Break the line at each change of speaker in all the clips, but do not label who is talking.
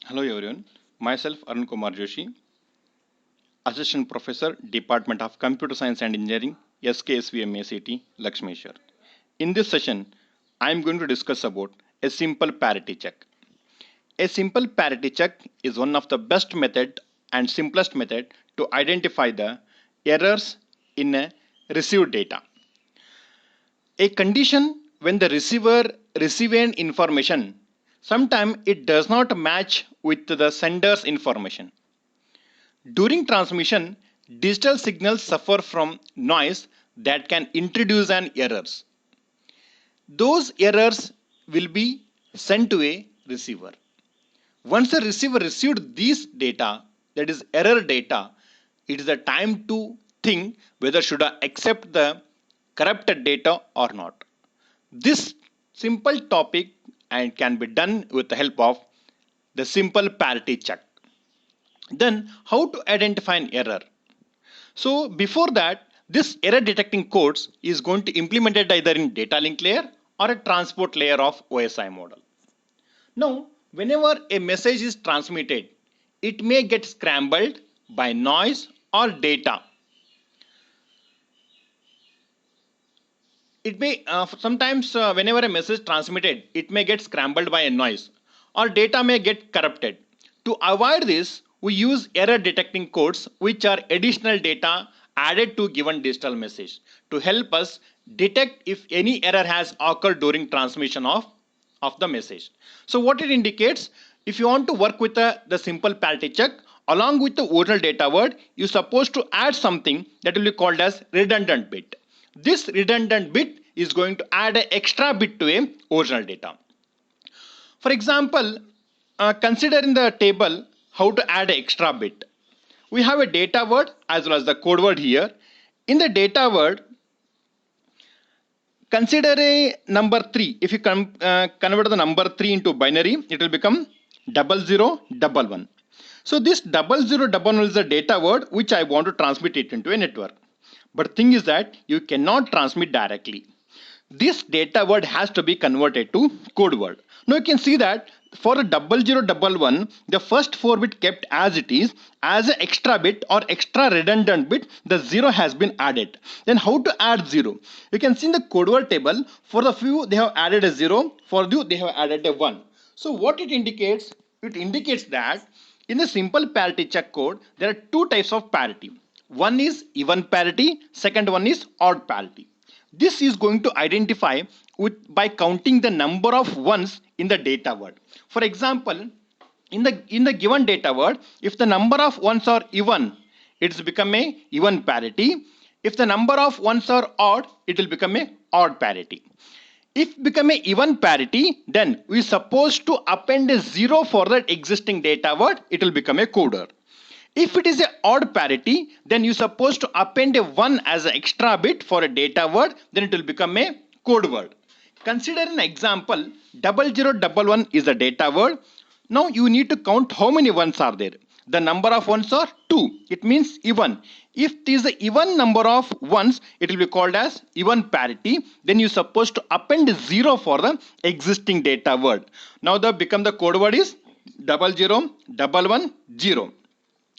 Hello everyone, myself Arun Kumar Joshi, Assistant Professor, Department of Computer Science and Engineering, SKSVM ACT, Lakshmishwar. In this session, I am going to discuss about a simple parity check. A simple parity check is one of the best method and simplest method to identify the errors in a received data. A condition when the receiver receives information, sometimes it does not match with the sender's information. During transmission, digital signals suffer from noise that can introduce an errors. Those errors will be sent to a receiver. Once the receiver received these data, that is error data, it is the time to think whether should I accept the corrupted data or not. This simple topic and can be done with the help of the simple parity check. Then how to identify an error? So before that, this error detecting codes is going to implement it either in data link layer or a transport layer of OSI model. Now, whenever a message is transmitted, it may get scrambled by noise or data. It may sometimes whenever a message transmitted, it may get scrambled by a noise or data may get corrupted. To avoid this, we use error detecting codes which are additional data added to given digital message to help us detect if any error has occurred during transmission of the message. So what it indicates, if you want to work with the simple parity check along with the original data word, you're supposed to add something that will be called as redundant bit. This redundant bit is going to add an extra bit to a original data. For example, consider in the table how to add an extra bit. We have a data word as well as the code word here. In the data word, consider a number 3. If you convert the number 3 into binary, it will become 0011. So this 0011 is the data word which I want to transmit it into a network. But thing is that you cannot transmit directly. This data word has to be converted to code word. Now you can see that for the 0011, the first 4 bit kept as it is. As an extra bit or extra redundant bit, the 0 has been added. Then how to add 0? You can see in the code word table, for the few they have added a 0, for the they have added a 1. So what it indicates? It indicates that in the simple parity check code, there are two types of parity. One is even parity, second one is odd parity. This is going to identify by counting the number of ones in the data word. For example, in the given data word, if the number of ones are even, it's become a even parity. If the number of ones are odd, it will become a odd parity. If become a even parity, then we supposed to append a 0 for that existing data word, it will become a coder. If it is a odd parity, then you supposed to append a 1 as an extra bit for a data word, then it will become a code word. Consider an example, 0011 is a data word. Now you need to count how many ones are there. The number of ones are 2. It means even. If it is the even number of ones, it will be called as even parity. Then you supposed to append 0 for the existing data word. Now the become the code word is 001110.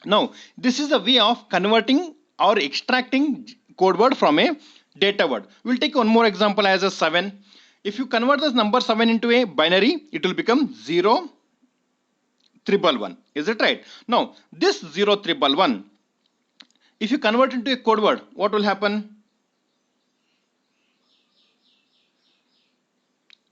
Now, this is a way of converting or extracting code word from a data word. We'll take one more example as a 7. If you convert this number 7 into a binary, it will become 0311. Is it right? Now, this 0311, if you convert into a code word, what will happen?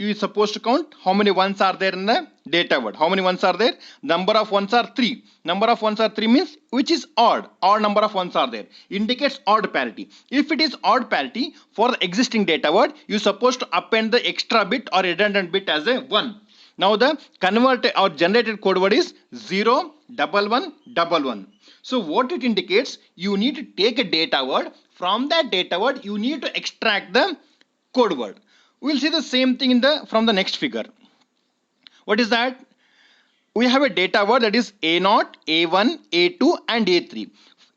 You are supposed to count how many ones are there in the data word. How many ones are there? Number of ones are 3. Number of ones are 3 means which is odd. Odd number of ones are there. Indicates odd parity. If it is odd parity for the existing data word, you are supposed to append the extra bit or redundant bit as a 1. Now the converted or generated code word is 01111. So what it indicates, you need to take a data word. From that data word, you need to extract the code word. We'll see the same thing in from the next figure. What is that? We have a data word that is A0, A1, A2 and A3.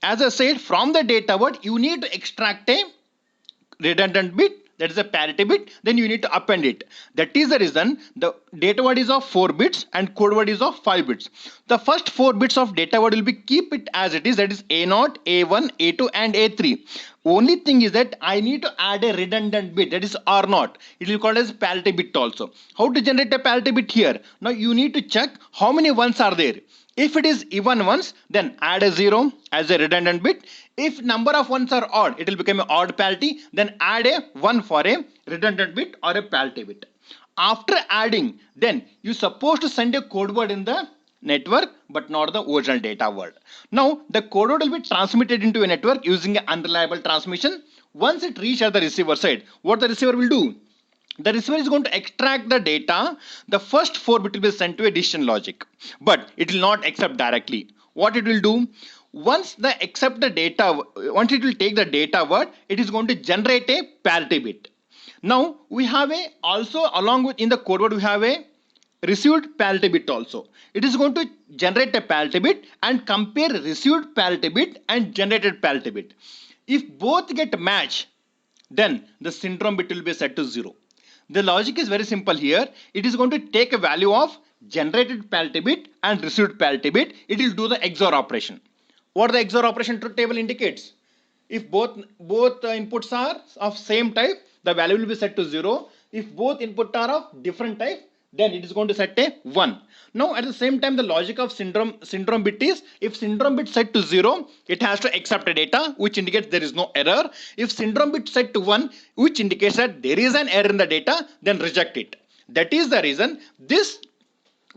As I said, from the data word, you need to extract a redundant bit, that is a parity bit, then you need to append it. That is the reason the data word is of 4 bits and code word is of 5 bits. The first 4 bits of data word will be keep it as it is, that is A0, A1, A2 and A3. Only thing is that I need to add a redundant bit, that is R0. It will be called as parity bit also. How to generate a parity bit here? Now you need to check how many ones are there. If it is even ones, then add a 0 as a redundant bit. If number of ones are odd, it will become an odd parity. Then add a 1 for a redundant bit or a parity bit. After adding, then you supposed to send a code word in the network, but not the original data word. Now the code word will be transmitted into a network using an unreliable transmission. Once it reaches at the receiver side, what the receiver will do? The receiver is going to extract the data. The first 4 bit will be sent to a decision logic, but it will not accept directly. What it will do? Once it will take the data word, it is going to generate a parity bit. Now we have a also along with in the code word we have a received parity bit also. It is going to generate a parity bit and compare received parity bit and generated parity bit. If both get match, then the syndrome bit will be set to 0. The logic is very simple here. It is going to take a value of generated parity bit and received parity bit. It will do the XOR operation. What the XOR operation truth table indicates? If both inputs are of same type, the value will be set to 0. If both inputs are of different type, then it is going to set a 1. Now at the same time, the logic of syndrome bit is, if syndrome bit set to 0, it has to accept a data which indicates there is no error. If syndrome bit set to 1, which indicates that there is an error in the data, then reject it. That is the reason this,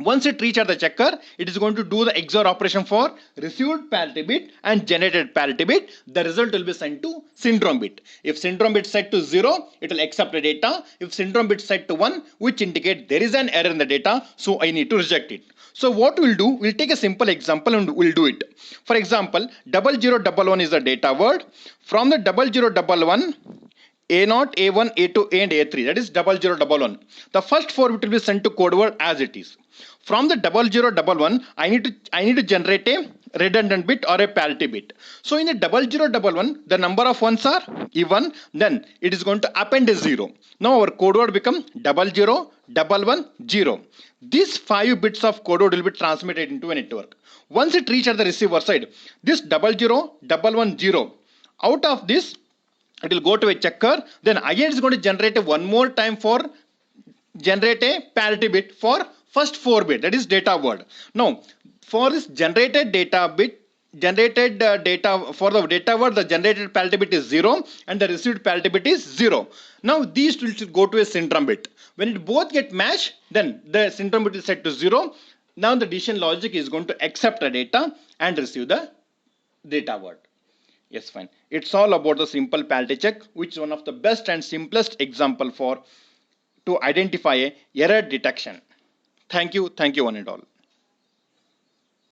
once it reaches the checker, it is going to do the XOR operation for received parity bit and generated parity bit. The result will be sent to syndrome bit. If syndrome bit set to 0, it will accept the data. If syndrome bit set to 1, which indicates there is an error in the data, so I need to reject it. So what we'll do, we'll take a simple example and we'll do it. For example, 0011 is the data word. From the 0011, A0, A1, A2 and A3, that is 0011. The first 4 bit will be sent to code word as it is. From the 0011, I need to generate a redundant bit or a parity bit. So in the 0011, the number of ones are even, then it is going to append a 0. Now our code word become 001110. These 5 bits of code word will be transmitted into a network. Once it reaches at the receiver side, this 001110, out of this, it will go to a checker. Then again it is going to generate one more time for generate a parity bit for first 4 bit, that is data word. Now for this generated data bit, data for the data word, the generated parity bit is 0 and the received parity bit is 0. Now these two should go to a syndrome bit. When it both get matched, then the syndrome bit is set to 0. Now the decision logic is going to accept the data and receive the data word. Yes, fine. It's all about the simple parity check, which is one of the best and simplest example to identify a error detection. Thank you one and all.